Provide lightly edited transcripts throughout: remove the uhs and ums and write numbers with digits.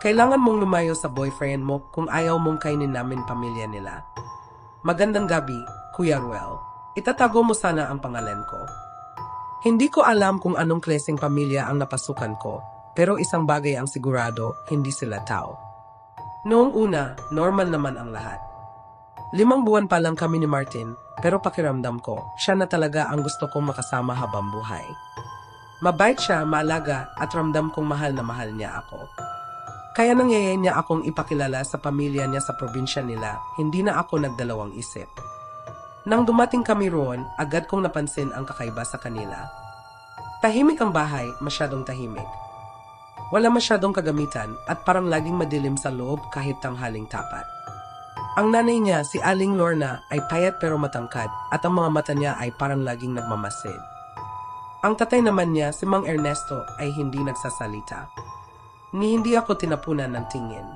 Kailangan mong lumayo sa boyfriend mo kung ayaw mong kainin namin pamilya nila. Magandang gabi, Kuya Ruel. Itatago mo sana ang pangalan ko. Hindi ko alam kung anong klaseng pamilya ang napasukan ko, pero isang bagay ang sigurado, hindi sila tao. Noong una, normal naman ang lahat. 5 buwan pa lang kami ni Martin, pero pakiramdam ko, siya na talaga ang gusto kong makasama habang buhay. Mabait siya, maalaga, at ramdam kong mahal na mahal niya ako. Kaya nangyayay niya akong ipakilala sa pamilya niya sa probinsya nila, hindi na ako nagdalawang isip. Nang dumating kami roon, agad kong napansin ang kakaiba sa kanila. Tahimik ang bahay, masyadong tahimik. Wala masyadong kagamitan at parang laging madilim sa loob kahit tanghaling tapat. Ang nanay niya, si Aling Lorna, ay payat pero matangkad at ang mga mata niya ay parang laging nagmamasid. Ang tatay naman niya, si Mang Ernesto, ay hindi nagsasalita. Ni hindi ako tinapunan ng tingin.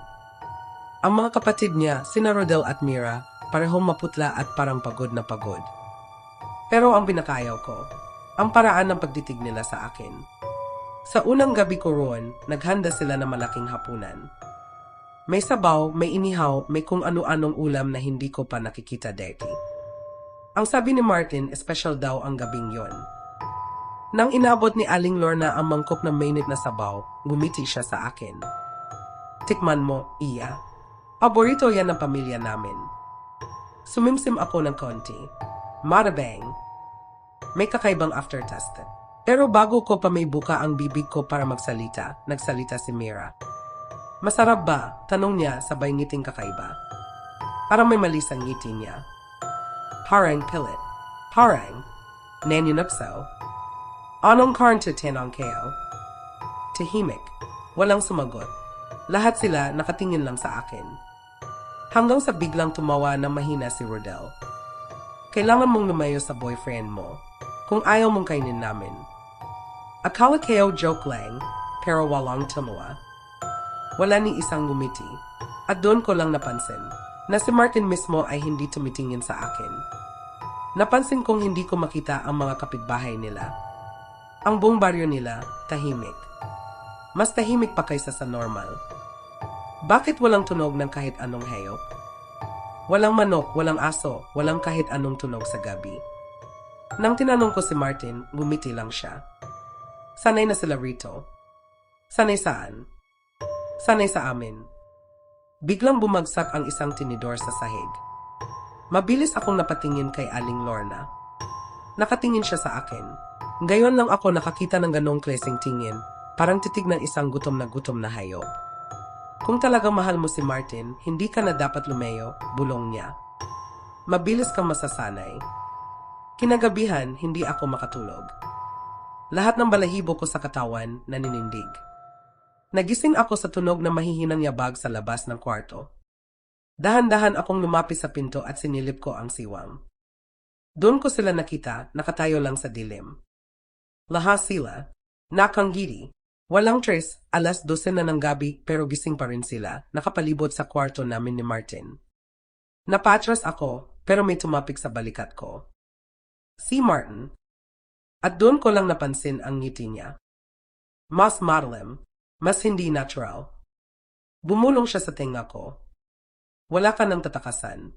Ang mga kapatid niya, sina Rodel at Mira, parehong maputla at parang pagod na pagod. Pero ang pinakayaw ko, ang paraan ng pagditig nila sa akin. Sa unang gabi ko roon, naghanda sila ng malaking hapunan. May sabaw, may inihaw, may kung ano-anong ulam na hindi ko pa nakikita dati. Ang sabi ni Martin, special daw ang gabing yon. Nang inabot ni Aling Lorna ang mangkok ng mainit na sabaw, gumiti siya sa akin. Tikman mo, Iya. Paborito yan ng pamilya namin. Sumimsim ako ng konti. Marabang. May kakaibang aftertaste. Pero bago ko pa may buka ang bibig ko para nagsalita si Mira. Masarap ba? Tanong niya sabay ngiting kakaiba. Parang may mali sa ngiti niya. Parang pilit. Parang. Naninuksaw. Anong karnto tinong kayo? Tahimik. Walang sumagot. Lahat sila nakatingin lang sa akin. Hanggang sa biglang tumawa na mahina si Rodel. Kailangan mong lumayo sa boyfriend mo. Kung ayaw mong kainin namin. Akala kayo joke lang, pero walang tumawa. Wala ni isang gumiti. At doon ko lang napansin na si Martin mismo ay hindi tumitingin sa akin. Napansin kong hindi ko makita ang mga kapitbahay nila. Ang buong baryo nila, tahimik. Mas tahimik pa kaysa sa normal. Bakit walang tunog ng kahit anong hayop? Walang manok, walang aso, walang kahit anong tunog sa gabi. Nang tinanong ko si Martin, gumiti lang siya. Sanay na sila rito. Sanay saan? Sanay sa amin. Biglang bumagsak ang isang tinidor sa sahig. Mabilis akong napatingin kay Aling Lorna. Nakatingin siya sa akin. Ngayon lang ako nakakita ng ganong klaseng tingin, parang titig ng isang gutom na hayop. Kung talagang mahal mo si Martin, hindi ka na dapat lumayo, bulong niya. Mabilis kang masasanay. Kinagabihan, hindi ako makatulog. Lahat ng balahibo ko sa katawan naninindig. Nagising ako sa tunog na mahihinang yabag sa labas ng kwarto. Dahan-dahan akong lumapit sa pinto at sinilip ko ang siwang. Doon ko sila nakita, nakatayo lang sa dilim. Lahat sila, nakanggiri. Walang trace, 12:00 na ng gabi pero gising pa rin sila, nakapalibot sa kwarto namin ni Martin. Napatras ako, pero may tumapik sa balikat ko. Si Martin. At doon ko lang napansin ang ngiti niya. Mas madilim, mas hindi natural. Bumulong siya sa tenga ko. Wala ka ng tatakasan.